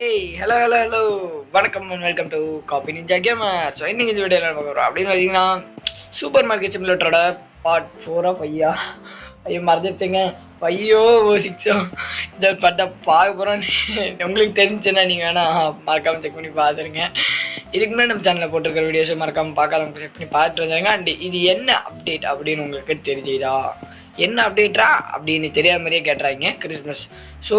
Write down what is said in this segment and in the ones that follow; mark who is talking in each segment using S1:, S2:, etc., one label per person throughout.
S1: Hello. வணக்கம் and welcome to coffee ninja gamer. So இன்னைக்கு இந்த வீடியோவில் பார்க்க போகிறோம் அப்படின்னு பார்த்தீங்கன்னா சூப்பர் மார்க்கெட் சிமுலேட்டரோட பார்ட் 4 ஐயா மறந்துடுச்சுங்க. 5 6 இதை பார்த்தா பார்க்க போகிறோம். உங்களுக்கு தெரிஞ்சுன்னா நீங்கள் வேணால் மறக்காமல் செக் பண்ணி பார்த்துருங்க. இதுக்கு முன்னாடி நம்ம சேனலில் போட்டிருக்கிற வீடியோஸை மறக்காமல் பார்க்காதவங்க செக் பண்ணி பார்த்துட்டு வந்துருங்க. அண்ட் இது என்ன அப்டேட் அப்படின்னு உங்களுக்கு தெரிஞ்சுதா? என்ன அப்டேட்டா அப்படின்னு தெரியாத மாதிரியே கேட்டுறாங்க. கிறிஸ்மஸ். ஸோ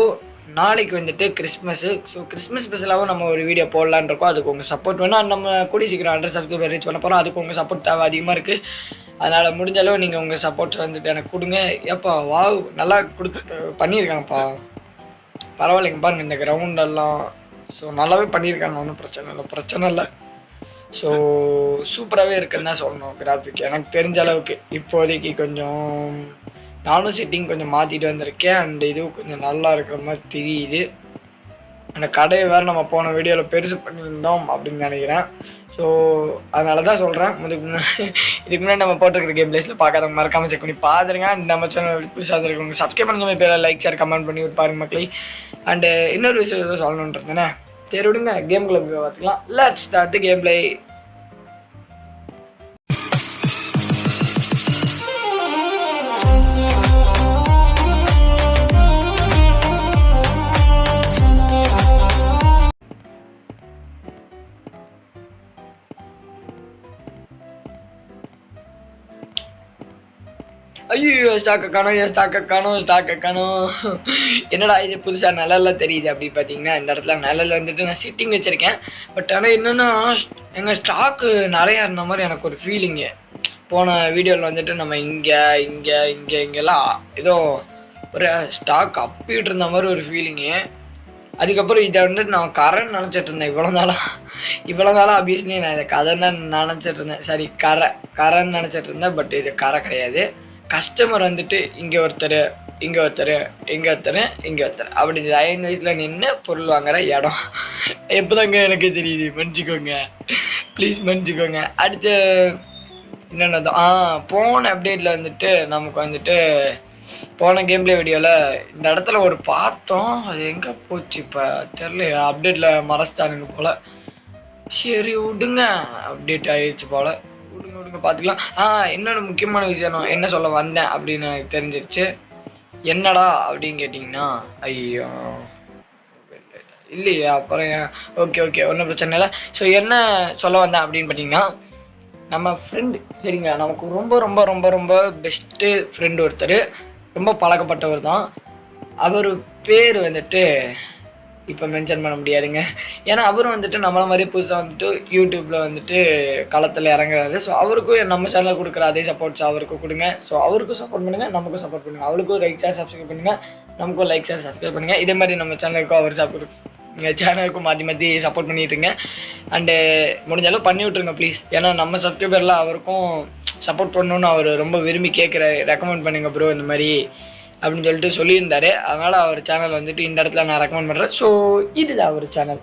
S1: நாளைக்கு வந்துட்டு கிறிஸ்மஸ்ஸு. ஸோ கிறிஸ்மஸ் ஸ்பெஷலாகவும் நம்ம ஒரு வீடியோ போடலான்னு இருக்கோம். அதுக்கு உங்கள் சப்போர்ட் வேணும். நம்ம கூடிய சீக்கிரம் 100 சப்ஸ்கிரைபர் ரீச் பண்ண போகிறோம். அதுக்கு உங்கள் சப்போர்ட் தேவை அதிகமாக இருக்குது. அதனால் முடிஞ்ச அளவு நீங்கள் உங்கள் சப்போர்ட்ஸ் வந்துட்டு எனக்கு கொடுங்க. ஏப்பா வாவ் நல்லா பண்ணியிருக்காங்கப்பா, பரவாயில்லைங்க. பாருங்கள் இந்த கிரவுண்டெல்லாம் ஸோ நல்லாவே பண்ணியிருக்காங்க. ஒன்றும் பிரச்சனை இல்லை. ஸோ சூப்பராகவே இருக்குன்னு தான் சொல்லணும். கிராஃபிக் எனக்கு தெரிஞ்ச அளவுக்கு இப்போதைக்கு கொஞ்சம் நானும் செட்டிங் கொஞ்சம் மாற்றிட்டு வந்திருக்கேன். அண்ட் இதுவும் கொஞ்சம் நல்லா இருக்கிற மாதிரி தெரியுது. அந்த கடையை வேறு நம்ம போன வீடியோவில் பெருசு பண்ணியிருந்தோம் அப்படின்னு நினைக்கிறேன். ஸோ அதனால தான் சொல்கிறேன். இதுக்கு முன்னாடி நம்ம போட்டிருக்கிற கேம் பிளேஸில் பார்க்காதவங்க மறக்காமல் செக் பண்ணி பார்த்துருங்க. அண்ட் நம்ம சேனல் புதுசாக இருக்கவங்க சப்ஸ்கிரைப் பண்ணுங்க. பேர் லைக் ஷேர் கமெண்ட் பண்ணி பாருங்க மக்களே. அண்டு இன்னொரு விஷயம் எதுவும் சொல்லணுன்ட்டு இருந்தேனே, சரி விடுங்க, கேம்குள்ளே போய் பார்த்துக்கலாம். Let's start the game play. ஐயோ ஸ்டாக்க காணும். என்னடா இது புதுசாக நிழல்லாம் தெரியுது அப்படி பார்த்தீங்கன்னா, இந்த இடத்துல நிழல் வந்துட்டு நான் செட்டிங் வச்சுருக்கேன். பட் ஆனால் என்னென்னா எங்கள் ஸ்டாக்கு நிறையா இருந்த மாதிரி எனக்கு ஒரு ஃபீலிங்கு. போன வீடியோவில் வந்துட்டு நம்ம இங்கெல்லாம் ஏதோ ஒரு ஸ்டாக் அப்பிட்டு இருந்த மாதிரி ஒரு ஃபீலிங்கு. அதுக்கப்புறம் இதை வந்துட்டு நான் கரைன்னு நினச்சிட்டு இருந்தேன் இவ்வளோ நாளாக ஆப்வியஸ்லி நான் இதை கதைன்னு நினச்சிட்டு இருந்தேன். சரி கரைன்னு நினச்சிட்டு இருந்தேன். பட் இது கரை கிடையாது. கஸ்டமர் வந்துட்டு இங்கே ஒருத்தர் அப்படி 5 வயசில் நின்று பொருள் வாங்குற இடம் எப்போதாங்க எனக்கு தெரியுது. மன்னிச்சுக்கோங்க. அடுத்து என்னென்னதான் போன அப்டேட்டில் வந்துட்டு நமக்கு வந்துட்டு போன கேம்ப்ளே வீடியோவில் இந்த இடத்துல ஒரு பார்த்தோம். அது எங்கே போச்சு இப்போ தெரியல. அப்டேட்டில் மறைச்சிட்டானுங்க போல். சரி விடுங்க, அப்டேட் ஆயிடுச்சு போல். விடுங்க பார்த்துக்கலாம். இன்னொரு முக்கியமான விஷயம் நான் என்ன சொல்ல வந்தேன் அப்படின்னு எனக்கு தெரிஞ்சிருச்சு. என்னடா அப்படின்னு கேட்டிங்கன்னா, ஐயோ இல்லையா, அப்புறம் ஓகே ஒன்றும் பிரச்சனை இல்லை. ஸோ என்ன சொல்ல வந்தேன் அப்படின்னு பார்த்தீங்கன்னா, நம்ம ஃப்ரெண்டு சரிங்களா, நமக்கு ரொம்ப ரொம்ப ரொம்ப ரொம்ப பெஸ்ட்டு ஃப்ரெண்டு ஒருத்தர், ரொம்ப பழக்கப்பட்டவர் தான். அவர் பேர் வந்துட்டு இப்போ மென்ஷன் பண்ண முடியாதுங்க. ஏன்னா அவரும் வந்துட்டு நம்மள மாதிரி புதுசாக வந்துட்டு யூடியூப்பில் வந்துட்டு களத்தில் இறங்குறாரு. ஸோ அவருக்கும் நம்ம சேனலில் கொடுக்குற அதே சப்போர்ட்ஸ் அவருக்கும் கொடுங்க. ஸோ அவருக்கும் சப்போர்ட் பண்ணுங்கள், நமக்கும் சப்போர்ட் பண்ணுங்கள். அவருக்கும் லைக் ஷேர் சப்ஸ்கிரைப் பண்ணுங்கள், நமக்கும் லைக் ஷேர் சப்ஸ்கிரைப் பண்ணுங்கள். இதே மாதிரி நம்ம சேனலுக்கும் அவர் சேனலுக்கும் மாற்றி சப்போர்ட் பண்ணிட்டுருங்க. அண்டு முடிஞ்சாலும் பண்ணி விட்ருங்க ப்ளீஸ். ஏன்னா நம்ம சப்ஸ்கிரைபரில் அவருக்கும் சப்போர்ட் பண்ணணுன்னு அவர் ரொம்ப விரும்பி ரெக்கமெண்ட் பண்ணுங்கள் ப்ரோ இந்த மாதிரி அப்படின்னு சொல்லிட்டு சொல்லியிருந்தாரு. அதனால் அவர் சேனல் வந்துட்டு இந்த இடத்துல நான் ரெக்கமெண்ட் பண்ணுறேன். ஸோ இதுதான் அவர் சேனல்.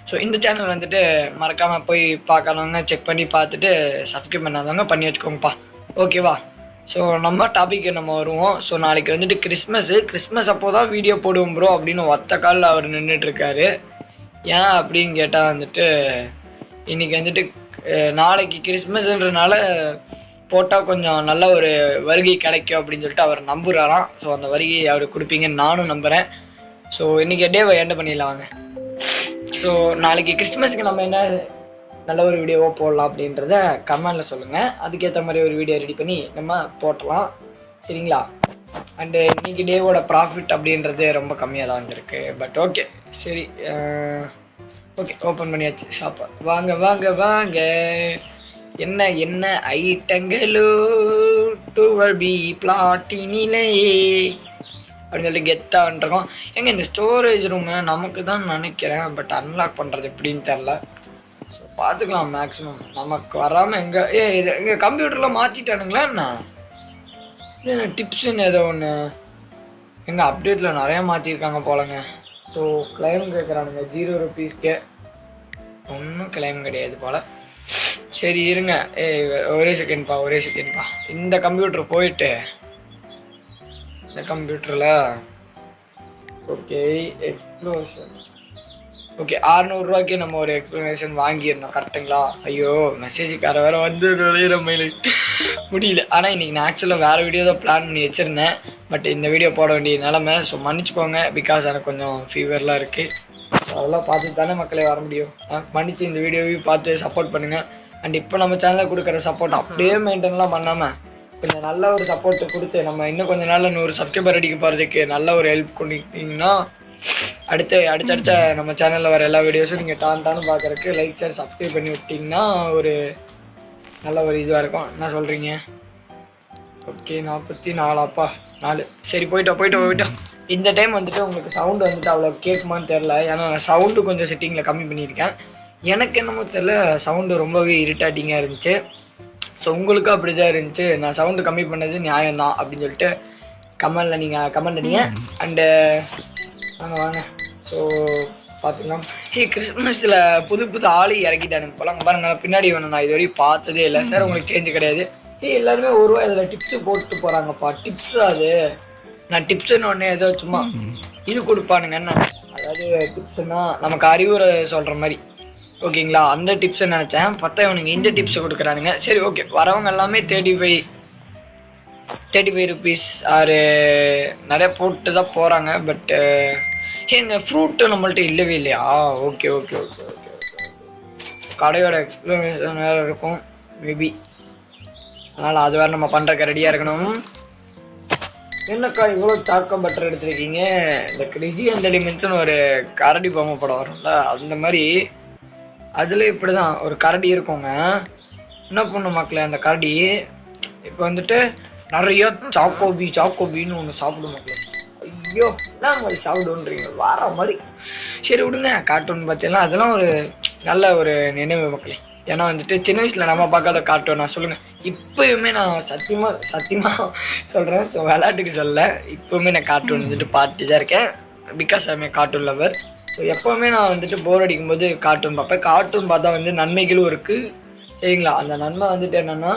S1: ஸோ இந்த சேனல் வந்துட்டு மறக்காமல் போய் பார்க்கறவங்க செக் பண்ணி பார்த்துட்டு சப்ஸ்கிரைப் பண்ணாதவங்க பண்ணி வச்சுக்கோங்கப்பா. ஓகேவா? ஸோ நம்ம டாபிக் நம்ம வருவோம். ஸோ நாளைக்கு வந்துட்டு கிறிஸ்மஸ் அப்போ தான் வீடியோ போடுவோம் ப்ரோ அப்படின்னு ஒத்த காலில் அவர் நின்றுட்டுருக்காரு. ஏன் அப்படின்னு கேட்டால் வந்துட்டு இன்றைக்கி வந்துட்டு நாளைக்கு கிறிஸ்மஸ்ன்றனால போட்டால் கொஞ்சம் நல்ல ஒரு வருகை கிடைக்கும் அப்படின்னு சொல்லிட்டு அவர் நம்புகிறாராம். ஸோ அந்த வருகையை அவர் கொடுப்பீங்கன்னு நானும் நம்புகிறேன். ஸோ இன்றைக்கி டேவை எண்ட் பண்ணிடலாம் வாங்க. ஸோ நாளைக்கு கிறிஸ்மஸுக்கு நம்ம என்ன நல்ல ஒரு வீடியோவாக போடலாம் அப்படின்றத கமெண்டில் சொல்லுங்கள். அதுக்கேற்ற மாதிரி ஒரு வீடியோ ரெடி பண்ணி நம்ம போட்டலாம். சரிங்களா? அண்டு இன்றைக்கி டேவோட ப்ராஃபிட் அப்படின்றது ரொம்ப கம்மியாக தான் வந்துருக்கு. பட் ஓகே சரி ஓகே ஓப்பன் பண்ணியாச்சு ஷாப்பை. வாங்க என்ன ஐட்டங்களோ 12B பிளாட்டினிலே அப்படின்னு சொல்லிட்டு கெத்தான்ட்ருக்கோம். எங்க இந்த ஸ்டோரேஜ் ரூமு நமக்கு தான் நினைக்கிறேன். பட் அன்லாக் பண்ணுறது எப்படின்னு தெரில. ஸோ பார்த்துக்கலாம். மேக்ஸிமம் நமக்கு வராமல் எங்கள் கம்ப்யூட்டரில் மாற்றிட்டானுங்களா என்ன டிப்ஸுன்னு ஏதோ ஒன்று எங்கள் அப்டேட்டில் நிறையா மாற்றிருக்காங்க போலங்க. ஸோ கிளைம் கேட்குறானுங்க 0 ரூபீஸ்க்கே. ஒன்றும் கிளைம் கிடையாது போல். சரி இருங்க. ஒரே செகண்ட்ப்பா. இந்த கம்ப்யூட்டர் போயிட்டு இந்த கம்ப்யூட்டரில் ஓகே எக்ஸ்ப்ளோஷன். ஓகே 600 ரூபாய்க்கு நம்ம ஒரு எக்ஸ்ப்ளனேஷன் வாங்கிடணும் கரெக்டுங்களா? ஐயோ மெசேஜுக்கார வேற வந்து நுழையிற மயில முடியல. ஆனால் இன்னைக்கு நான் ஆக்சுவலாக வேறு வீடியோ தான் பிளான் பண்ணி வச்சுருந்தேன். பட் இந்த வீடியோ போட வேண்டிய நிலமை. ஸோ மன்னிச்சுக்கோங்க, பிகாஸ் எனக்கு கொஞ்சம் ஃபீவர்லாம் இருக்குது. ஸோ அதெல்லாம் பார்த்து தானே மக்களே வர முடியும். மன்னிச்சு இந்த வீடியோவையும் பார்த்து சப்போர்ட் பண்ணுங்கள். அண்ட் இப்போ நம்ம சேனலில் கொடுக்குற சப்போர்ட் அப்படியே மெயின்டைன்லாம் பண்ணாமல் கொஞ்சம் நல்ல ஒரு சப்போர்ட் கொடுத்து நம்ம இன்னும் கொஞ்சம் நாளில் 100 சப்ஸ்கிரைபர் அடிக்க போகிறதுக்கு நல்ல ஒரு ஹெல்ப் கொடுத்தீங்கன்னா அடுத்தடுத்த நம்ம சேனலில் வர எல்லா வீடியோஸும் நீங்கள் டான்னு பார்க்குறதுக்கு லைக் ஷேர் சப்ஸ்கிரைப் பண்ணி விட்டிங்கன்னா ஒரு நல்ல ஒரு இதுவாக இருக்கும். என்ன சொல்கிறீங்க? ஓகே 44 4. சரி போயிட்டோம். இந்த டைம் வந்துட்டு உங்களுக்கு சவுண்டு வந்துட்டு அவ்வளோ கேட்குமான்னு தெரில. ஏன்னா நான் சவுண்டு கொஞ்சம் செட்டிங்கில் கம்மி பண்ணியிருக்கேன். எனக்கு என்னமோ தெரில சவுண்டு ரொம்பவே இரிட்டேட்டிங்காக இருந்துச்சு. ஸோ உங்களுக்கும் அப்படி தான் இருந்துச்சு. நான் சவுண்டு கம்மி பண்ணது நியாயம்தான் அப்படின்னு சொல்லிட்டு கமெண்டில் நீங்கள் கமெண்ட் அடிங்க. அண்டு வாங்க. ஸோ பார்த்துக்கலாம். கிறிஸ்மஸில் புது ஆளு இறக்கிட்டானுங்க போல. பாருங்க பின்னாடி வேணும். நான் இது வரையும் பார்த்ததே இல்லை சார். உங்களுக்கு சேஞ்சு கிடையாது. எல்லாருமே ₹1 இதில் டிப்ஸு போட்டு போகிறாங்கப்பா. டிப்ஸு அது நான் டிப்ஸுன்னு ஒன்று ஏதோ சும்மா இது கொடுப்பானுங்கன்னு. அதாவது டிப்ஸுன்னா நமக்கு அறிவுரை சொல்கிற மாதிரி ஓகேங்களா? அந்த டிப்ஸை நினச்சேன். பார்த்தா இவனுங்க இந்த டிப்ஸை கொடுக்குறானுங்க. சரி ஓகே. வரவங்க எல்லாமே 35 ருபீஸ் ஆறு நிறைய போட்டு தான் போகிறாங்க. பட்டு இந்த ஃப்ரூட்டு நம்மள்ட்ட இல்லவே இல்லையா? ஓகே. கடையோட எக்ஸ்ப்ளனேஷன் வேறு இருக்கும் மேபி. அதனால் அது வேறு நம்ம பண்ணுறக்கு ரெடியாக இருக்கணும். என்னக்கா இவ்வளோ சாக்கம் பட்டர் எடுத்துருக்கீங்க? இந்த கிரிசி அந்த எலிமெண்ட்ஸ்னு ஒரு கரடி பொம்மை படம் வரும்ல, அந்த மாதிரி அதில் இப்படி தான் ஒரு கரடி இருக்குங்க. என்ன பண்ண மக்களே, அந்த கரடி இப்போ வந்துட்டு நிறைய சாக்கோபின்னு ஒன்று சாப்பிடும் மக்களே. ஐயோ என்ன மாதிரி சாப்பிடுன்றீங்க வர மாதிரி. சரி விடுங்க. கார்ட்டூன் பார்த்தீங்கன்னா அதெல்லாம் ஒரு நல்ல ஒரு நினைவு மக்களே. ஏன்னா வந்துட்டு சின்ன வயசில் நம்ம பார்க்காத கார்ட்டூன் நான் சொல்லுங்கள். இப்போயுமே நான் சத்தியமாக சொல்கிறேன். ஸோ விளையாட்டுக்கு சொல்ல இப்போவுமே நான் கார்ட்டூன் வந்துட்டு பார்த்துட்டு தான் இருக்கேன். Because I am a cartoon lover. So எப்போவுமே நான் வந்துட்டு போர் அடிக்கும்போது கார்ட்டூன் பார்ப்பேன். கார்ட்டூன் பார்த்தா வந்து நன்மைகளும் இருக்குது சரிங்களா? அந்த நன்மை வந்துட்டு என்னென்னா,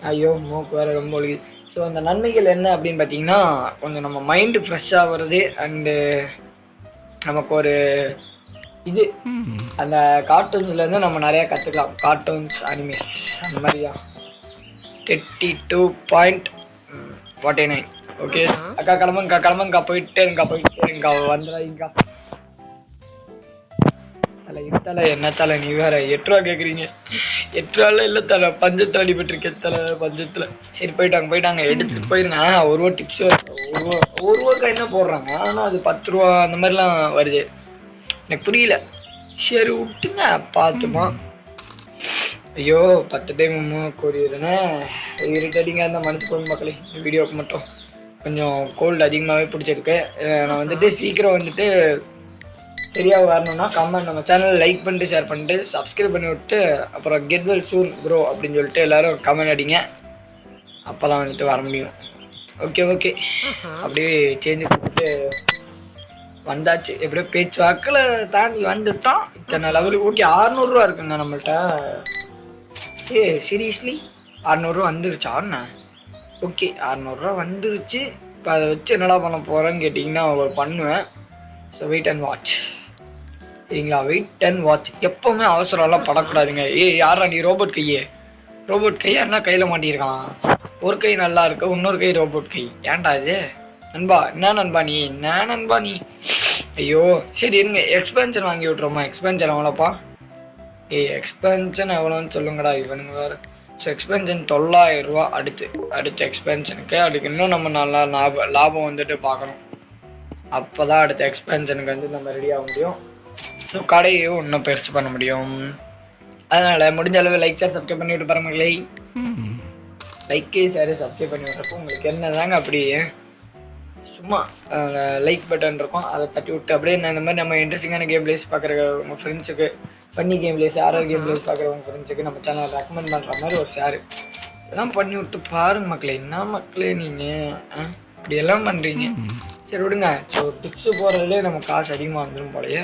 S1: ஐயோ மூக்கு வேறு ரொம்ப ஒழுகுது. ஸோ அந்த நன்மைகள் என்ன அப்படின்னு பார்த்தீங்கன்னா, கொஞ்சம் நம்ம மைண்டு ஃப்ரெஷ்ஷாக வருது. அண்டு நமக்கு ஒரு இது அந்த கார்ட்டூன்ஸ்லேருந்து நம்ம நிறையா கற்றுக்கலாம். கார்ட்டூன்ஸ் அனிமேஸ் அந்த மாதிரியா 32.49. ஓகே அக்கா கிளம்புங்கக்கா போயிட்டே இருங்கக்கா வந்துடாதீங்கக்கா. தலை என்ன தலை நீ வேற 8 ரூபா கேட்குறீங்க? 8 ரூபால இல்லை தலை, பஞ்சத்தில் அடிபட்டுருக்கேன் தலை, பஞ்சத்தில். சரி போயிட்டாங்க எடுத்துகிட்டு போயிருங்க. ₹1 டிப்ஸ் ₹1 என்ன போடுறாங்க? ஆனால் அது 10 ரூபா அந்த மாதிரிலாம் வருது. எனக்கு புரியல. சரி விட்டுங்க பார்த்துமா. ஐயோ 10 டைம் கூறிடுறேனே. இரிட்டேட்டிங்காக இருந்தால் மன்னிச்சுக்கோங்க மக்களே. வீடியோவுக்கு மட்டும் கொஞ்சம் கோல்டு அதிகமாகவே பிடிச்சிருக்கு. நான் வந்துட்டு சீக்கிரம் வந்துட்டு சரியாக வரணும்னா நம்ம சேனல் லைக் பண்ணிட்டு ஷேர் பண்ணிட்டு சப்ஸ்கிரைப் பண்ணி விட்டு அப்புறம் கெட் வெல் சூன் ப்ரோ அப்படின்னு சொல்லிட்டு எல்லோரும் கமெண்ட் அடிங்க. அப்போ தான் வந்துட்டு வர முடியும். ஓகே அப்படியே சேஞ்சு கொடுத்துட்டு வந்தாச்சு. எப்படியோ பேச்சு வாக்கில் தாண்டி வந்துட்டோம். இத்தனை லெவலு. ஓகே 600 ரூபா இருக்குங்க நம்மள்கிட்ட. சீரியஸ்லி 600 ரூபா வந்துருச்சா? ஓகே 600 ரூபா வந்துருச்சு. இப்போ அதை வச்சு என்னடா பண்ண போகிறேன்னு கேட்டிங்கன்னா பண்ணுவேன். ஸோ வெயிட் அண்ட் வாட்ச் சரிங்களா? Wait and watch. எப்போவுமே அவசரம்லாம் படக்கூடாதுங்க. யாரா நீ? ரோபோட் கையா என்ன கையில் மாட்டியிருக்கான்? ஒரு கை நல்லா இருக்கு, இன்னொரு கை ரோபோட் கை. ஏன்டா இது நண்பா? என்ன நண்பா நீ? ஐயோ சரி இருங்க. எக்ஸ்பென்ஷன் வாங்கி விட்றோமா? எக்ஸ்பென்ஷன் எவ்வளோப்பா? எக்ஸ்பென்ஷன் எவ்வளோன்னு சொல்லுங்கடா இவனுங்க வேறு. ஸோ எக்ஸ்பென்ஷன் 900 ரூபா. அடுத்த எக்ஸ்பென்ஷனுக்கு அதுக்கு இன்னும் நம்ம நல்லா லாபம் வந்துட்டு பார்க்கணும். அப்போ தான் அடுத்த எக்ஸ்பென்ஷனுக்கு வந்து நம்ம ரெடி ஆக முடியும். ஸோ கடையும் இன்னும் பெருசு பண்ண முடியும். அதனால் முடிஞ்ச அளவு லைக் ஷேர் சப்ஸ்கிரைப் பண்ணி விட்டு பாருங்களே. லைக்கு ஷேரு சப்ஸ்கிரைப் பண்ணி விட்றப்போ உங்களுக்கு என்ன தாங்க அப்படியே சும்மா லைக் பட்டன் இருக்கும், அதை தட்டி விட்டு அப்படியே இந்த மாதிரி நம்ம இன்ட்ரெஸ்டிங்கான கேம் பிளேஸ் பார்க்குற உங்கள் ஃப்ரெண்ட்ஸுக்கு, ஃபன்னி கேம் பிளேஸ், ஆர்ஆர் கேம் பிளேஸ் பார்க்குற உங்கள் ஃப்ரெண்ட்ஸுக்கு நம்ம சேனல் ரெக்கமெண்ட் பண்ணுற மாதிரி ஒரு ஷேரு இதெல்லாம் பண்ணி விட்டு பாருங்க மக்களே. என்ன மக்களே நீங்கள் இப்படியெல்லாம் பண்ணுறீங்க? சரி விடுங்க. ஸோ டிப்ஸு போகிறதுலே நம்ம காசு அதிகமாக வந்துடும் போலையே.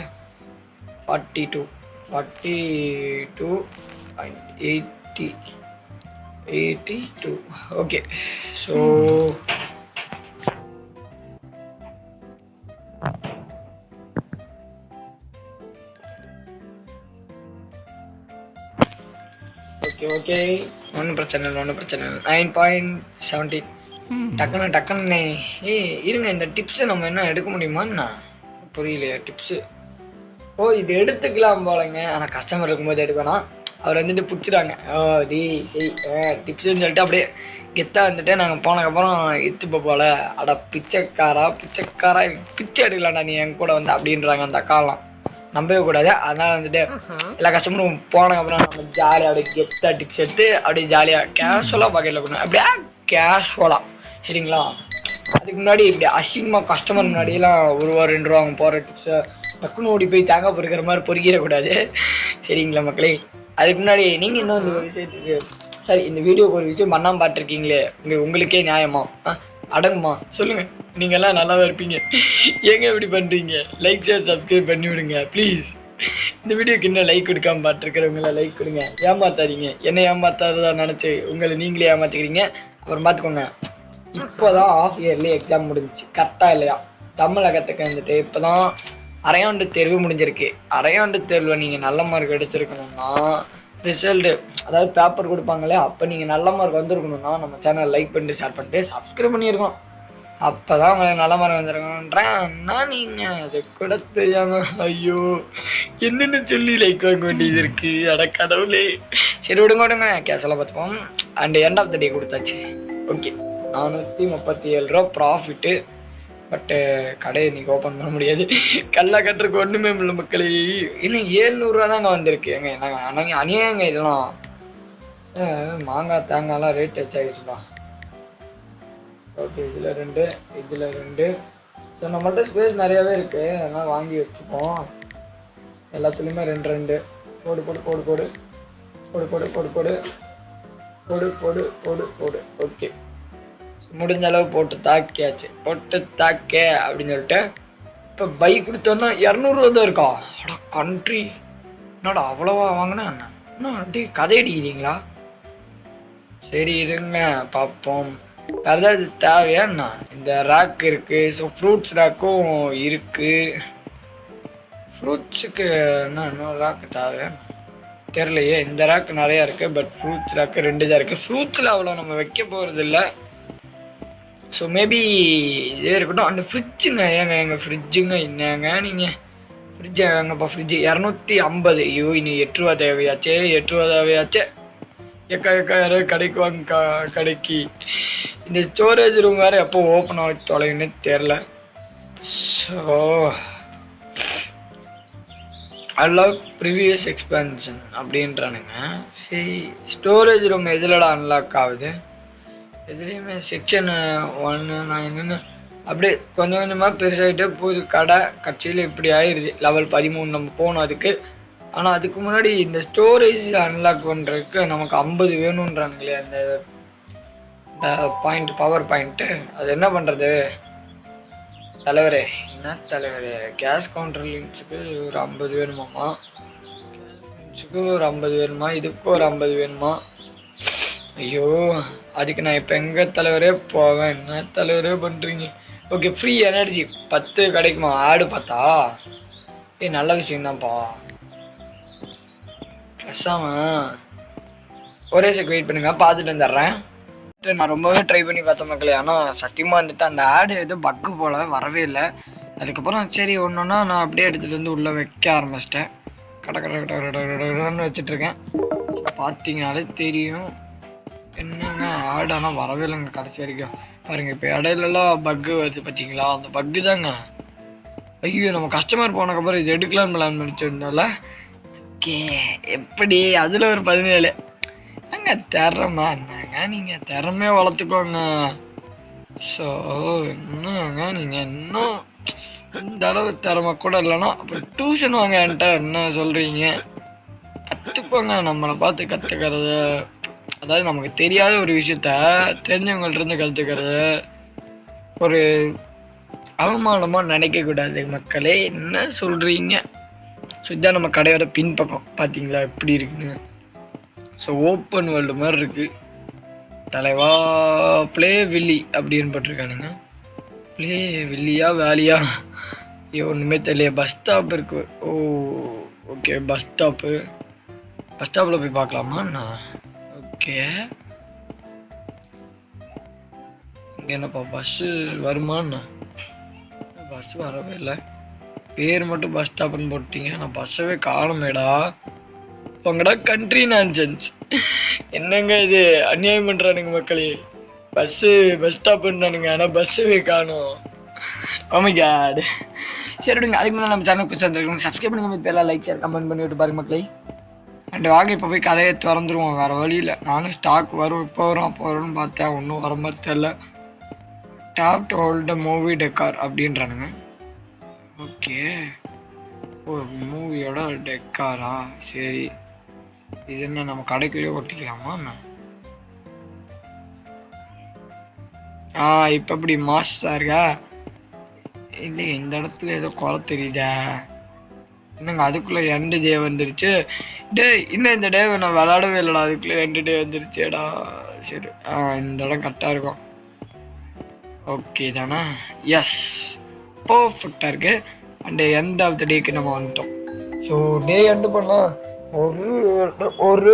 S1: 42.82. ஓகே ஸோ ஓகே ஒன்றும் பிரச்சனை இல்லை 9.17 டக்குன்னு இருங்க இந்த டிப்ஸை நம்ம என்ன எடுக்க முடியுமாண்ணா புரியலையா டிப்ஸு இது எடுத்துக்கலாம் போலங்க ஆனால் கஸ்டமர் இருக்கும்போது எடுக்கணும் அவர் வந்துட்டு பிடிச்சிடாங்க டிப்ஸ்ன்னு சொல்லிட்டு அப்படியே கெத்தாக வந்துட்டு நாங்கள் போனதுக்கப்புறம் எடுத்துப்போ போல அட பிச்சைக்காரா பிச்சை எடுக்கலாம்டா நீ என் கூட வந்து அப்படின்றாங்க அந்த அக்காலாம் நம்பவே கூடாது. அதனால் வந்துட்டு எல்லா கஸ்டமரும் போனதுக்கப்புறம் நம்ம ஜாலியாக அப்படியே கெத்தாக டிப்ஸ் எடுத்து அப்படியே ஜாலியாக கேஷுவலாக பாக்கெட்டில் கொடுங்க அப்படியே கேஷுவலாக சரிங்களா. அதுக்கு முன்னாடி இப்படி அசிங்கமாக கஸ்டமர் முன்னாடியெல்லாம் ₹1 ₹2 அவங்க போகிற டிப்ஸை டக்குன்னு ஓடி போய் தேங்காய் பொறுக்கிற மாதிரி பொறுக்கிடக்கூடாது சரிங்களா மக்களே. அதுக்கு முன்னாடி நீங்கள் இன்னும் இந்த விஷயத்துக்கு சரி இந்த வீடியோக்கு ஒரு விஷயம் பண்ணாமல் பார்த்துருக்கீங்களே உங்களுக்கே நியாயமா அடங்குமா சொல்லுங்கள். நீங்கள்லாம் நல்லா தான் இருப்பீங்க ஏங்க இப்படி பண்ணுறீங்க. லைக் ஷேர் சப்ஸ்கிரைப் பண்ணி விடுங்க ப்ளீஸ். இந்த வீடியோக்கு இன்னும் லைக் கொடுக்காம பார்த்துருக்கிறவங்கள லைக் கொடுங்க. ஏமாத்தாதீங்க என்ன ஏமாத்தாததா நினச்சி உங்களை நீங்களே ஏமாற்றிக்கிறீங்க. அப்புறம் பார்த்துக்கோங்க இப்போதான் ஆஃப் இயர்லி எக்ஸாம் முடிஞ்சிச்சு கரெக்டாக இல்லையா. தமிழகத்துக்கு வந்துட்டு இப்போ தான் அரையாண்டு தேர்வு முடிஞ்சிருக்கு. அரையாண்டு தேர்வில் நீங்கள் நல்ல மார்க் எடுத்துருக்கணும்னா ரிசல்ட்டு அதாவது பேப்பர் கொடுப்பாங்களே அப்போ நீங்கள் நல்ல மார்க் வந்துருக்கணும்னா நம்ம சேனல் லைக் பண்ணிட்டு ஷேர் பண்ணிட்டு சப்ஸ்கிரைப் பண்ணியிருக்கோம். அப்போ தான் உங்களுக்கு நல்ல மார்க் வந்துருக்கணுன்றேன்னா நீங்கள் அது கூட தெரியாமல் ஐயோ என்னென்னு சொல்லி லைக் வாங்க வேண்டியது இருக்குது அட கடவுளே. சரி விடுங்க கேஷெல்லாம் பார்த்துப்போம். அண்ட் எண்ட் ஆஃப் த டே கொடுத்தாச்சு. Okay ₹437 profit. பட்டு கடையை இன்றைக்கி ஓப்பன் பண்ண முடியாது கல்லா கட்டுறதுக்கு ஒன்றுமே இல்லை மக்களே. இன்னும் ₹700 தாங்க வந்திருக்கு. என்னங்க அநியாயங்க இதெல்லாம். மாங்காய் தேங்காய்லாம் ரேட் வச்சாகிடுச்சுப்பா. ஓகே இதில் 2 ஸோ நம்மள்ட்ட ஸ்பேஸ் நிறையாவே இருக்குது அதனால் வாங்கி வச்சுப்போம். எல்லாத்துலேயுமே 2 போடு போடு போடு போடு போடு போடு போடு போடு போடு போடு போடு போடு ஓகே முடிஞ்ச அளவு போட்டு தாக்கியாச்சு. அப்படின்னு சொல்லிட்டு இப்போ பைக் கொடுத்தோன்னா ₹200 தான் இருக்கா. அடா கண்ட்ரி என்னடா அவ்வளோவா வாங்கினா என்ன அப்படி கதை அடிக்கிறீங்களா. சரி இருங்க பார்ப்போம் வேறு ஏதாவது தேவையாண்ணா. இந்த ரேக் இருக்குது. ஸோ ஃப்ரூட்ஸ் ரேக்கும் இருக்குது. ஃப்ரூட்ஸுக்கு என்ன இன்னொரு ரேக்கு தேவையா தெரிலையே. இந்த ரேக்கு நிறையா இருக்குது பட் ஃப்ரூட்ஸ் ரேக்கு 2 தான் இருக்குது. ஃப்ரூட்ஸில் அவ்வளோ நம்ம வைக்க போகிறது இல்லை. ஸோ மேபி இதே இருக்கட்டும். அந்த ஃப்ரிட்ஜுங்க எங்கள் ஃப்ரிட்ஜுங்க என்னங்க நீங்கள் ஃப்ரிட்ஜு எங்கப்பா ஃப்ரிட்ஜு 250. ஐயோ இனி ₹8 தேவையாச்சே. எக்கா யாராவது கடைக்கு வாங்க கடைக்கு. இந்த ஸ்டோரேஜ் ரூம் வேறு எப்போ ஓப்பன் ஆகி தொலைன்னு தெரில. ஸோ அன்லாக் ப்ரீவியஸ் எக்ஸ்பென்ஷன் அப்படின்றானுங்க. சரி ஸ்டோரேஜ் ரூம் எதுலடா அன்லாக் ஆகுது. எதுலேயுமே செக்ஷன் 1 9 அப்படியே கொஞ்சம் கொஞ்சமாக பெருசாகிட்டே போகுது கடை. கட்சியில் இப்படி ஆயிடுது. லெவல் 13 நம்ம போகணும் அதுக்கு. ஆனால் அதுக்கு முன்னாடி இந்த ஸ்டோரேஜ் அன்லாக் பண்ணுறதுக்கு நமக்கு 50 வேணுன்றானுங்களே அந்த பாயிண்ட் பவர் பாயிண்ட்டு. அது என்ன பண்ணுறது தலைவரே என்ன தலைவரே. கேஷ் கவுண்டர் லிங்க்ஸுக்கு ஒரு 50 வேணுமாம்மா. ஒரு 50 வேணுமா. இதுக்கு ஒரு 50 வேணுமா. ஐயோ அதுக்கு நான் இப்போ எங்கே தலைவரே போவேன். என்ன தலைவரே பண்ணுறீங்க. ஓகே ஃப்ரீ எனர்ஜி 10 கிடைக்குமா. ஆடு பார்த்தா நல்ல விஷயம்தான்ப்பா. பேசாமல் ஒரே செக் வெயிட் பண்ணுங்க பார்த்துட்டு வந்துடுறேன். நான் ரொம்பவே ட்ரை பண்ணி பார்த்தேன் மக்களே. ஆனால் சத்தியமாக வந்துட்டு அந்த ஆடு எதுவும் பக்கு போல் வரவே இல்லை. அதுக்கப்புறம் சரி ஒன்றுன்னா நான் அப்படியே எடுத்துகிட்டு வந்து உள்ளே வைக்க ஆரம்பிச்சிட்டேன். கடன்னு வச்சிட்ருக்கேன். பார்த்தீங்கனாலே தெரியும் என்னங்க ஆடு. ஆனால் வரவே இல்லைங்க கடைசி வரைக்கும். பாருங்கள் இப்போ இடையிலலாம் பக்கு வருது பார்த்தீங்களா. அந்த பக்கு தாங்க. ஐயோ நம்ம கஸ்டமர் போனதுக்கப்புறம் இது எடுக்கலான்னு பிளான் பண்ணிச்சிருந்தோம்ல. ஓகே எப்படி அதில் ஒரு 17 அங்கே திறமை என்னங்க. நீங்கள் திறமையாக வளர்த்துக்கோங்க. ஸோ என்னங்க நீங்கள் இன்னும் இந்த அளவு திறமை கூட இல்லைன்னா அப்புறம் டியூஷன் வாங்க என்கிட்ட என்ன சொல்கிறீங்க. கற்றுக்கோங்க நம்மளை பார்த்து கற்றுக்கிறது. அதாவது நமக்கு தெரியாத ஒரு விஷயத்த தெரிஞ்சவங்கள்ட்ட கற்றுக்கிறது ஒரு அவமானமாக நினைக்கக்கூடாது மக்களே. என்ன சொல்கிறீங்க. ஸோ இதுதான் நம்ம கடையோட பின்பக்கம் பார்த்தீங்களா எப்படி இருக்குன்னு. ஸோ ஓப்பன் வேர்ல்டு மாதிரி இருக்குது. தலைவா ப்ளே வில்லி அப்படின்னு போட்டிருக்கானுங்க. ப்ளே வில்லியா வேலியா ஐயோ ஒன்றுமே தெரியல. பஸ் ஸ்டாப் இருக்குது. ஓ ஓகே பஸ் ஸ்டாப்பில் போய் பார்க்கலாமா. நான் ஓகே. இங்கே என்னப்பா பஸ்ஸு வருமாண்ணா? பஸ் வரவே இல்லை. பேர் மட்டும் பஸ் ஸ்டாப்னு போட்டீங்க. நான் பஸ்ஸவே காணுமேடா. உங்கடா கண்ட்ரி நான்சென்ஸ். என்னங்க இது அநியாயம் பண்ணுறானுங்க மக்களே. பஸ் ஸ்டாப்னானுங்க, ஆனால் பஸ்ஸவே காணும். Oh my god. சரி விடுங்க. அதுக்கு முன்னாடி நம்ம சேனல் புதுசாக வந்துருக்கோம். சப்ஸ்கிரைப் பண்ணுங்க. இப்போ எல்லாம் லைக் ஷேர் கமெண்ட் பண்ணி விட்டு பாருங்க மக்களே. அண்ட் வாங்க இப்போ போய் கதையை திறந்துருவோம். வேறு வழியில் நானும் ஸ்டாக் வரும் இப்போ வரும் அப்போ வரும்னு பார்த்தேன். ஒன்றும் வர மாதிரி தெரில. Tap to hold movie decor அப்படின்றானுங்க. ஓகே. ஓ மூவியோட டெக்காரா? சரி. இது என்ன நம்ம கடைக்குள்ளேயே ஒட்டிக்கலாமா? இப்போ இப்படி மாஸ்டா இருக்கா? இல்லை இந்த இடத்துல ஏதோ குறை தெரியுதா? என்னங்க அதுக்குள்ளே எண்டு டே வந்துருச்சு. டே இன்னும் இந்த டே நான் விளாடவே இல்லைடா. அதுக்குள்ளே எண்டு டே வந்துருச்சேடா. சரி இந்த இடம் கரெக்டாக இருக்கும். ஓகே தானே? எஸ் பர்ஃபெக்டாக இருக்குது. அண்ட் எண்ட் ஆஃப் த டேக்கு நம்ம வந்துட்டோம். ஸோ டே எண்டு பண்ணலாம். ஒரு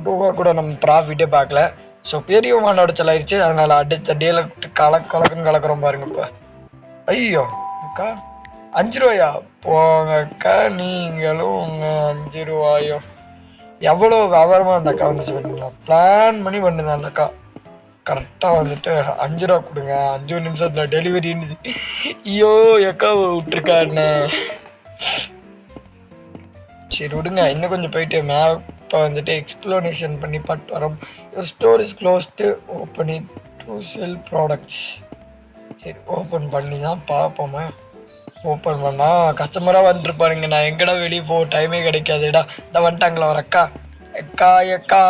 S1: ரூபா கூட நம்ம ப்ராஃபிட்டே பார்க்கல. ஸோ பெரிய உடச்சல் ஆயிடுச்சு. அதனால் அடுத்த டேல கலக்குன்னு கலக்குறோம் பாருங்க. இப்போ ஐயோ அக்கா 5 ரூபாயா? போங்க அக்கா, நீங்களும் உங்கள் 5 ரூபாயும் எவ்வளோ விவரமாக அந்த அக்கா வந்துச்சு பார்த்தீங்களா? பிளான் பண்ணி பண்ணுங்க அந்த அக்கா. கரெக்டாக வந்துட்டு 5 ரூபா கொடுங்க, 5 நிமிஷத்தில் டெலிவரின்னு. ஐயோ எக்காவை விட்டுருக்கா என்ன? சரி விடுங்க. இன்னும் கொஞ்சம் போயிட்டு மேப்பை வந்துட்டு எக்ஸ்ப்ளனேஷன் பண்ணி பார்த்து வரோம். Your store is closed, open it to sell products. சரி ஓப்பன் பண்ணி தான் பார்ப்போமே. ஓப்பன் பண்ணால் கஸ்டமராக வந்துருப்பாருங்க. நான் எங்கடா வெளியே போக டைமே கிடைக்காதுடா. இந்த வந்துட்டாங்களா ஒரு அக்கா. எக்கா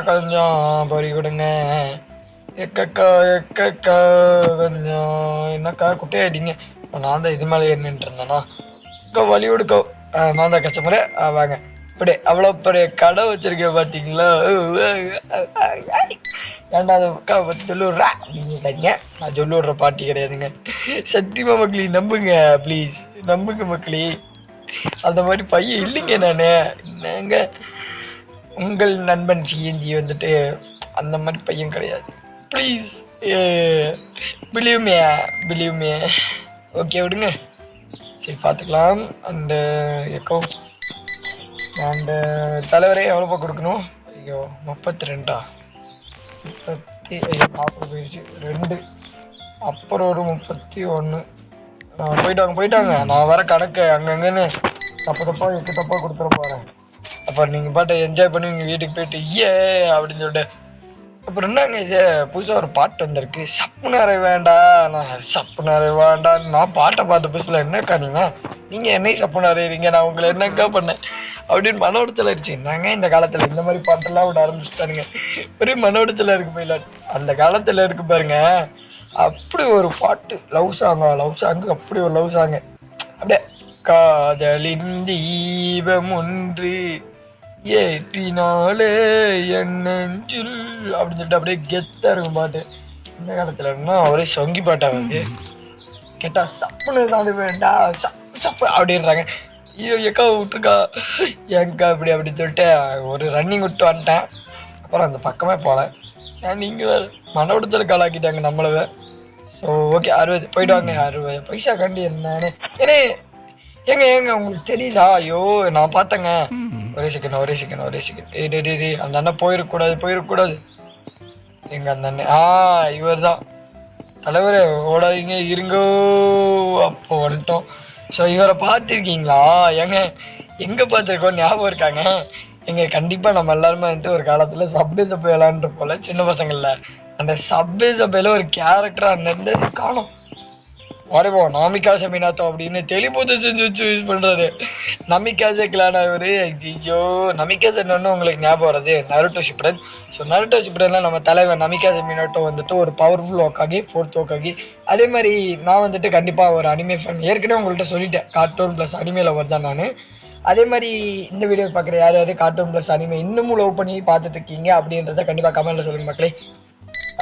S1: கொஞ்சம் பொறி கொடுங்க. எக்கக்கா கொஞ்சம் என்னக்கா குட்டையாடிங்க. நான் தான் இது மேலே ஏறிட்டு இருந்தேன்னா அக்கா வழி விடுக்கோ. நான் தான் கஸ்டமரு வாங்க. இப்படி அவ்வளோ பெரிய கடை வச்சிருக்கேன் பார்த்தீங்களா? ஏன்டா அதை அக்கா பற்றி சொல்லுட்றா அப்படிங்க. நான் சொல்லுவிட்ற பாட்டி கிடையாதுங்க. சத்தியமா மக்களே நம்புங்க, ப்ளீஸ் நம்புங்க மக்களே. அந்த மாதிரி பையன் இல்லைங்க. நான் என்னங்க உங்கள் நண்பன் சிஎன்ஜி வந்துட்டு அந்த மாதிரி பையன் கிடையாது. Please believe me. ஓகே விடுங்க. சரி பார்த்துக்கலாம். அண்டு அக்கௌண்ட் அண்டு தலைவரே எவ்வளோப்பா கொடுக்கணும்? ஐயோ 32. 40 போயிடுச்சு. 2 அப்புறம் ஒரு 31. போயிட்டாங்க. நான் வர கணக்கு அங்கங்கன்னு தப்பாக எட்டு தப்பாக கொடுத்துட போகிறேன். அப்புறம் நீங்கள் பாட்டு என்ஜாய் பண்ணி உங்கள் வீட்டுக்கு போயிட்டு ஏ அப்படின்னு சொல்லிட்டு. அப்புறம் என்னங்க இது புதுசாக ஒரு பாட்டு வந்திருக்கு. சப்பு நிறைய வேண்டாம். நான் பாட்டை பார்த்த புதுசில் என்னக்கா நீங்கள் என்னை சப்பு நிறையறீங்க, நான் உங்களை என்னக்கா பண்ணேன் அப்படின்னு மன உடைச்சல் ஆயிடுச்சு. என்னங்க இந்த காலத்தில் இந்த மாதிரி பாட்டெல்லாம் விட ஆரம்பிச்சுட்டானுங்க. ஒரே மன உடைச்சலாக இருக்கு போயில. அந்த காலத்தில் இருக்கு பாருங்க அப்படி ஒரு பாட்டு. லவ் சாங்கு அப்படி ஒரு லவ் சாங்கு. அப்படியே காதலின் தீபம் ஒன்று ஏற்றினாலே என்னஞ்சுல் அப்படின்னு சொல்லிட்டு அப்படியே கெத்தா இருக்கும் பாட்டு. இந்த காலத்துல என்ன ஒரே சொங்கி பாட்டா வந்து கேட்டா சப்புன்னு தாண்டி வேண்டா சப்பு அப்படின்றாங்க. ஐயோ எக்கா விட்டுருக்கா ஏங்கா அப்படின்னு சொல்லிட்டு ஒரு ரன்னிங் விட்டு வந்துட்டேன். அப்புறம் அந்த பக்கமே போகல. நீங்கள் வேறு மன உடைச்சல் காலாக்கிட்டாங்க நம்மளவே. ஸோ ஓகே 60 போயிட்டு வாங்க. 60 பைசா கண்டி என்னன்னு ஏங்க உங்களுக்கு தெரியுதா? ஐயோ நான் பார்த்தேங்க. ஒரே செகண்ட். அந்த அண்ணன் போயிடக்கூடாது. எங்க அந்த அண்ணன் இவர் தான் தலைவரே. ஓடாதீங்க இருங்கோ. அப்போ வந்துட்டோம். ஸோ இவரை பார்த்துருக்கீங்களா? எங்கே பார்த்துருக்கோம் ஞாபகம் இருக்காங்க? கண்டிப்பாக நம்ம எல்லாருமே வந்துட்டு ஒரு காலத்தில் சப்வே விளாண்டுரு போல சின்ன பசங்களில். அந்த சப்வேல ஒரு கேரக்டராக அந்த காணும். வரவோ நாமிகா செமினாத்தோ அப்படின்னு தெளிபூத்து செஞ்சு வச்சு யூஸ் பண்ணுறாரு. நமிகாசே கிளானா இவர். ஐயோ நமிகாஸ் என்னன்னு உங்களுக்கு ஞாபகம் வருது? நருட்டோ ஷிப்ரன். ஸோ நருட்டோ ஷிப்ரன்லாம் நம்ம தலைவர் நமிகா செமினாட்டோ வந்துட்டு ஒரு பவர்ஃபுல் ஓக்காகி 4th ஓக்காகி. அதே மாதிரி நான் வந்துட்டு கண்டிப்பாக ஒரு அனிமே ஃபேன். ஏற்கனவே உங்கள்கிட்ட சொல்லிட்டேன் கார்ட்டூன் ப்ளஸ் அனிமே லவர் தான் நான். அதே மாதிரி இந்த வீடியோ பார்க்குற யார் கார்ட்டூன் ப்ளஸ் அனிமே இன்னமும் லவ் பண்ணி பார்த்துட்டு இருக்கீங்க அப்படின்றத கண்டிப்பாக கமெண்ட்டில் சொல்லுங்கள் மக்களே.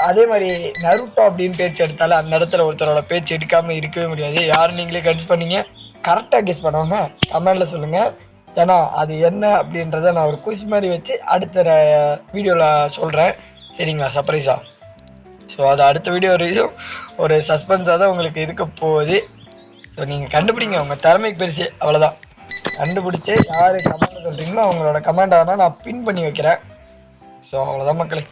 S1: அதே மாதிரி நருட்டோ அப்படின்னு பேச்சு எடுத்தாலும் அந்த இடத்துல ஒருத்தரோட பேச்சு எடுக்காமல் இருக்கவே முடியாது. யாரும் நீங்களே கெஸ் பண்ணீங்க? கரெக்டாக கெஸ் பண்ணவங்க கமெண்ட்ல சொல்லுங்கள். ஏன்னா அது என்ன அப்படின்றத நான் ஒரு குவிஸ் மாதிரி வச்சு அடுத்த வீடியோவில் சொல்கிறேன். சரிங்களா, சர்ப்ரைஸா. ஸோ அது அடுத்த வீடியோ வரைக்கும் ஒரு சஸ்பென்ஸாக தான் உங்களுக்கு இருக்க போகுது. ஸோ நீங்கள் கண்டுபிடிங்க, உங்கள் திறமைக்கு பெருசு, அவ்வளோதான். கண்டுபிடிச்சி யார் கமெண்ட் சொல்கிறீங்களோ அவங்களோட கமெண்ட் ஆனால் நான் பின் பண்ணி வைக்கிறேன். ஸோ அவ்வளோதான் மக்களே,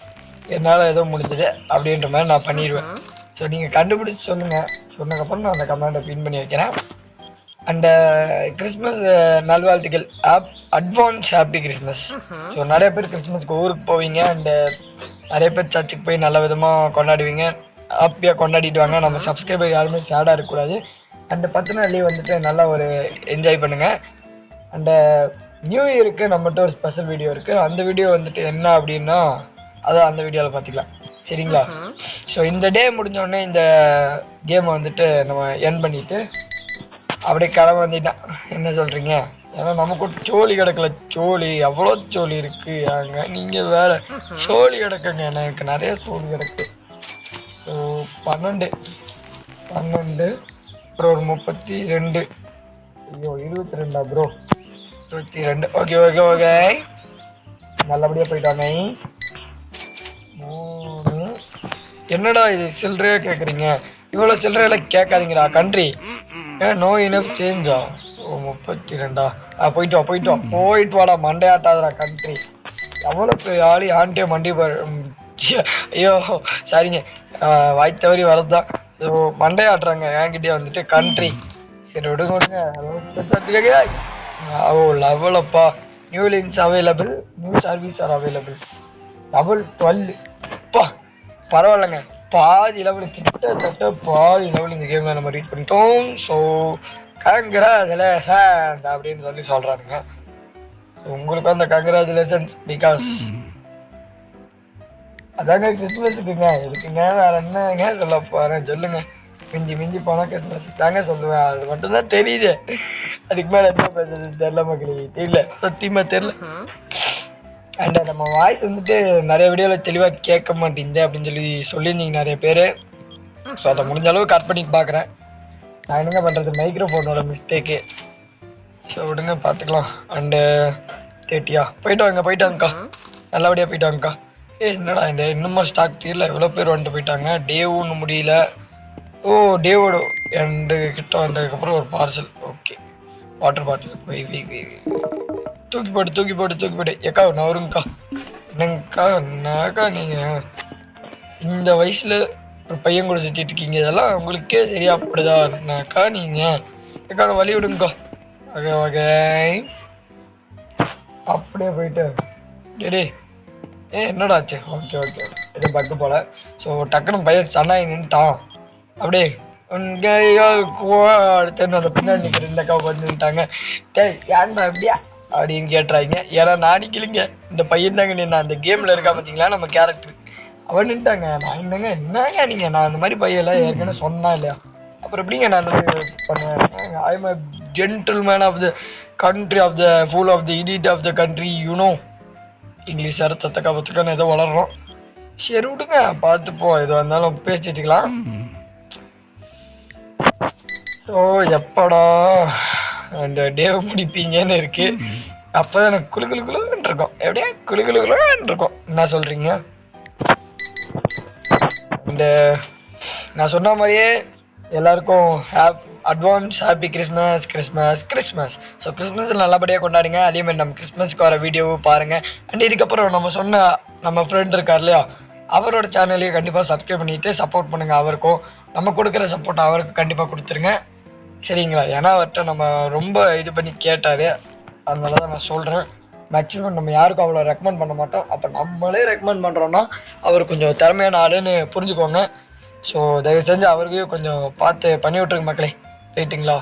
S1: என்னால் ஏதோ முடிஞ்சது அப்படின்ற மாதிரி நான் பண்ணிடுவேன். ஸோ நீங்கள் கண்டுபிடிச்சி சொல்லுங்கள், சொன்னதுக்கப்புறம் நான் அந்த கமெண்ட்டை பின் பண்ணி வைக்கிறேன். அண்ட் கிறிஸ்மஸ் நல்வாழ்த்துக்கள், அட்வான்ஸ் ஹாப்பி கிறிஸ்மஸ். ஸோ நிறைய பேர் கிறிஸ்மஸ்க்கு ஊருக்கு போவீங்க, அண்டு நிறைய பேர் சர்ச்சுக்கு போய் நல்ல விதமாக கொண்டாடுவீங்க, ஹாப்பியாக கொண்டாடிட்டு வாங்க. நம்ம சப்ஸ்கிரைபர் யாருமே சேடாக இருக்கக்கூடாது. அண்டு 10 நாள் லீவ் வந்துட்டு நல்லா ஒரு என்ஜாய் பண்ணுங்கள். அண்டு நியூ இயருக்கு நம்மகிட்ட ஒரு ஸ்பெஷல் வீடியோ இருக்குது. அந்த வீடியோ வந்துட்டு என்ன அப்படின்னா அதான் அந்த வீடியோவில் பார்த்துக்கலாம். சரிங்களா. ஸோ இந்த டே முடிஞ்சோடனே இந்த கேமை வந்துட்டு நம்ம என் பண்ணிவிட்டு அப்படியே கிளம்ப வந்துட்டான். என்ன சொல்கிறீங்க? ஏன்னா நமக்கு சோழி கிடக்கல, சோழி அவ்வளோ சோழி இருக்குது அங்கே. நீங்கள் வேறு சோழி கிடக்குங்க, எனக்கு நிறைய சோழி கிடக்கு. ஸோ 12 அப்புறம் ஒரு 32, ஐயோ 22 ப்ரோ, 22. ஓகே ஓகே ஓகே, நல்லபடியாக போயிட்டாங்க. 3. என்னடா இது சில்லறையா கேட்குறீங்க? இவ்வளோ சில்லறையெல்லாம் கேட்காதீங்கடா கண்ட்ரி. நோ இனஃப் சேஞ்சா? ஓ 32. போயிட்டு வாடா, மண்டையாட்டாதடா கண்ட்ரி. எவ்வளோ பெரிய ஆளி ஆண்டியோ மண்டி ஐயோ சரிங்க, வாய் தவறி வரதுதான். ஸோ மண்டையாட்டுறாங்க என்கிட்டே வந்துட்டு கண்ட்ரி. சரி விடுங்க. ஓ லெவலப்பா, new links available, new service are available, double 12. அப்பா பரவாயில்லைங்க, பாதி லெவலு, கிட்டத்தட்ட பாதி லெவல் இந்த கேமில் நம்ம ரீட் பண்ணிட்டோம். ஸோ கங்க்ராச்சுலேஷன்ஸ் அப்படின்னு சொல்கிறானுங்க. ஸோ உங்களுக்கு அந்த கங்க்ராச்சுலேஷன்ஸ், பிகாஸ் அதாங்க கிறிஸ்மஸுக்குங்க. எதுக்குங்க வேற என்னங்க சொல்ல போகிறேன் சொல்லுங்கள். மிஞ்சி போனால் கிறிஸ்மஸுக்கு தாங்க சொல்லுவேன், அது மட்டும்தான் தெரியுது. அதுக்கு மேலே என்ன பேசுறது தெரில மக்களுக்கு, தெரியல, சத்தியமாக தெரில. அண்ட் நம்ம வாய்ஸ் வந்துட்டு நிறைய வீடியோவில் தெளிவாக கேட்க மாட்டேங்குது அப்படின்னு சொல்லியிருந்தீங்க நிறைய பேர். ஸோ அதை முடிஞ்ச அளவு கட் பண்ணிட்டு பார்க்குறேன். நான் என்னங்க பண்ணுறது, மைக்ரோஃபோனோட மிஸ்டேக்கு. ஸோ விடுங்க பார்த்துக்கலாம். அண்டு கேட்டியா போயிட்டு வாங்கக்கா, நல்லபடியாக போயிட்டு வாங்கக்கா. என்னடா இந்த இன்னுமா ஸ்டாக் தீரல, எவ்வளோ பேர் வந்துட்டு போயிட்டாங்க. டேவுன்னு முடியல. ஓ டேவோட எண்டு கிட்ட வந்ததுக்கப்புறம் ஒரு பார்சல். ஓகே, வாட்டர் பாட்டில் தூக்கி போட்டு ஏக்கா நவருங்கக்கா. என்னங்கக்கா நீங்கள் இந்த வயசில் ஒரு பையன் கூட சுற்றிட்டு இருக்கீங்க, இதெல்லாம் உங்களுக்கே சரியாப்படுதாக்கா நீங்கள்? ஏக்கா வழி விடுங்கக்கா. ஓகே அப்படியே போயிட்டு டே என்னடாச்சு? ஓகே எதுவும் பக்கு போல. ஸோ டக்குன்னு பையன் சன்னாகி நின்ட்டான். அப்படியே அடுத்து என்னோட பின்னாடி நிற்கிற இந்தக்கா பண்ணிட்டாங்க. ஏன்டா அப்படியா அப்படின்னு கேட்டுறாங்க. ஏன்னா நான் நிற்கலிங்க, இந்த பையன் தாங்க நின்று அந்த கேமில் இருக்கா பார்த்தீங்களா நம்ம கேரக்டர், அவன் நின்ட்டாங்க. நான் என்னங்க நீங்கள், நான் அந்த மாதிரி பையெல்லாம் ஏற்கனவே சொன்னா இல்லையா, அப்புறம் எப்படிங்க நான் பண்ணுவேன்? I am a gentleman of the country, of the full of the idiot of the country, you know. English தத்தக்கான்னு ஏதோ வளர்றோம். சரி விடுங்க, பார்த்துப்போம், எதுவாக இருந்தாலும் பேசிட்டுக்கலாம். ஸோ எப்படா அந்த டேவை முடிப்பீங்கன்னு இருக்கு. அப்போ எனக்கு குளுன்னு இருக்கும், எப்படியா குளுன்னு இருக்கும். என்ன சொல்கிறீங்க? இந்த நான் சொன்ன மாதிரியே எல்லாருக்கும் அட்வான்ஸ் ஹாப்பி கிறிஸ்மஸ். ஸோ கிறிஸ்மஸில் நல்லபடியாக கொண்டாடுங்க. அதேமாதிரி நம்ம கிறிஸ்மஸ்க்கு வர வீடியோவும் பாருங்கள். அண்ட் இதுக்கப்புறம் நம்ம சொன்ன நம்ம ஃப்ரெண்ட் இருக்கார் இல்லையா, அவரோட சேனலையும் கண்டிப்பாக சப்ஸ்கிரைப் பண்ணிவிட்டு சப்போர்ட் பண்ணுங்கள். அவருக்கும் நம்ம கொடுக்குற சப்போர்ட் அவருக்கு கண்டிப்பாக கொடுத்துருங்க, சரிங்களா? ஏன்னா அவர்கிட்ட நம்ம ரொம்ப இது பண்ணி கேட்டார், அதனால தான் நான் சொல்கிறேன். மேக்ஸிமம் நம்ம யாருக்கும் அவ்வளோ ரெக்கமெண்ட் பண்ண மாட்டோம். அப்போ நம்மளே ரெக்கமெண்ட் பண்ணுறோன்னா அவர் கொஞ்சம் திறமையான ஆளுன்னு புரிஞ்சுக்கோங்க. ஸோ தயவு செஞ்சு அவருக்கையும் கொஞ்சம் பார்த்து பண்ணி விட்ருங்க மக்களே, ரைட்டுங்களா?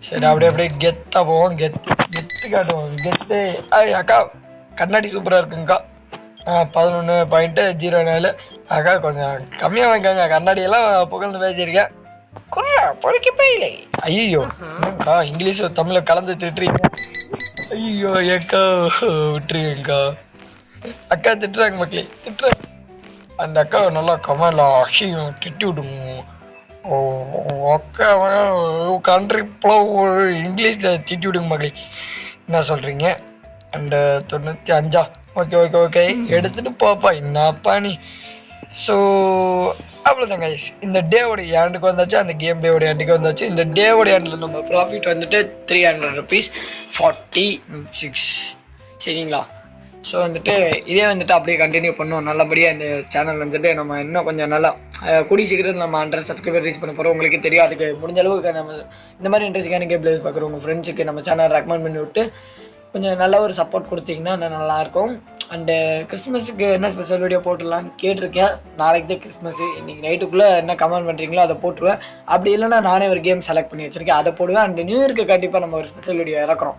S1: சரி அப்படியே கெத்தாக போவோம், கெத்து காட்டுவோம். கெத்து அக்கா கண்ணாடி சூப்பராக இருக்குங்கக்கா. 11.04. அக்கா கொஞ்சம் கம்மியாக வாங்கிக்காங்க, கண்ணாடியெல்லாம் புகழ்ந்து பேசியிருக்கேன். ஐயோ என்னங்கக்கா இங்கிலீஷ் தமிழை கலந்து திட்டுறீங்க? ஐயோ ஏக்கா விட்டுருங்கக்கா. அக்கா திட்டுறாங்க மக்களே, திட்டுறாங்க. அந்த அக்கா நல்லா கமெண்ட்ல திட்டி விடுங்க. ஓ ஓகே கண்ட்ரி ஒரு இங்கிலீஷில் திட்டி விடுங்க மகளே, என்ன சொல்கிறீங்க? அண்டு 95. ஓகே ஓகே ஓகே, எடுத்துகிட்டு போப்பா, என்னப்பா நீ. ஸோ அவ்வளோதாங்க கைஸ், இந்த டேவோட ஏண்டுக்கு வந்தாச்சு, அந்த கேம் டேவோட ஏண்டுக்கு வந்தாச்சு. இந்த டேவோட ஏண்டில் நம்ம ப்ராஃபிட் வந்துட்டு 300 rupees 46. சரிங்களா? ஸோ வந்துட்டு இதே வந்துட்டு அப்படியே கண்டினியூ பண்ணுவோம் நல்லபடியாக. இந்த சேனல் வந்துட்டு நம்ம இன்னும் கொஞ்சம் நல்லா கூடிய சீக்கிரத்தில் நம்ம 100 சப்ஸ்கிரைபர் ரீச் பண்ண போகிறோம். உங்களுக்கே தெரியும். அதுக்கு முடிஞ்ச அளவுக்கு நம்ம இந்த மாதிரி இன்ட்ரெஸ்டிங்கான கேம் பிளேஸ் பார்க்குறோம் உங்கள் ஃப்ரெண்ட்ஸுக்கு நம்ம சேனல் ரெக்கமெண்ட் பண்ணி விட்டு கொஞ்சம் நல்ல ஒரு சப்போர்ட் கொடுத்தீங்கன்னா நல்லாயிருக்கும். அண்டு கிறிஸ்மஸுக்கு என்ன ஸ்பெஷல் வீடியோ போட்டுடலான்னு கேட்டிருக்கேன். நாளைக்கு தான் கிறிஸ்மஸ். இன்றைக்கி நைட்டுக்குள்ளே என்ன கமெண்ட் பண்ணுறீங்களோ அதை போட்டுருவேன். அப்படி இல்லைன்னா நானே ஒரு கேம் செலக்ட் பண்ணி வச்சுருக்கேன், அதை போடுவேன். அண்டு நியூ இயருக்கு கண்டிப்பாக நம்ம ஒரு ஸ்பெஷல் வீடியோ இறக்குறோம்.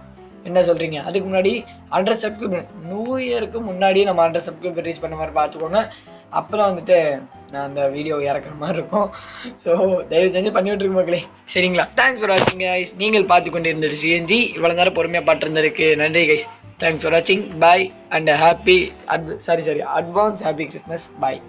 S1: என்ன சொல்கிறீங்க? அதுக்கு முன்னாடி 100 சப்ஸ்கிரைபர், நியூ இயருக்கு முன்னாடியே நம்ம 100 சப்ஸ்கிரைபர் ரீச் பண்ண மாதிரி பார்த்துக்கோங்க. அப்புறம் வந்துட்டு நான் அந்த வீடியோ இறக்குற மாதிரி இருக்கும். ஸோ தயவு செஞ்சு பண்ணி விட்டுருக்கு மக்களே. சரிங்களா? தேங்க்ஸ் ஃபார் வாட்சிங் கைஸ். நீங்கள் பார்த்து கொண்டு இருந்தது சிஎன்ஜி. இவ்வளோ நேரம் பொறுமையாக பார்த்துருந்ததுக்கு நன்றி கைஸ். தேங்க்ஸ் ஃபார் வாட்சிங். Bye and happy advance happy Christmas. Bye.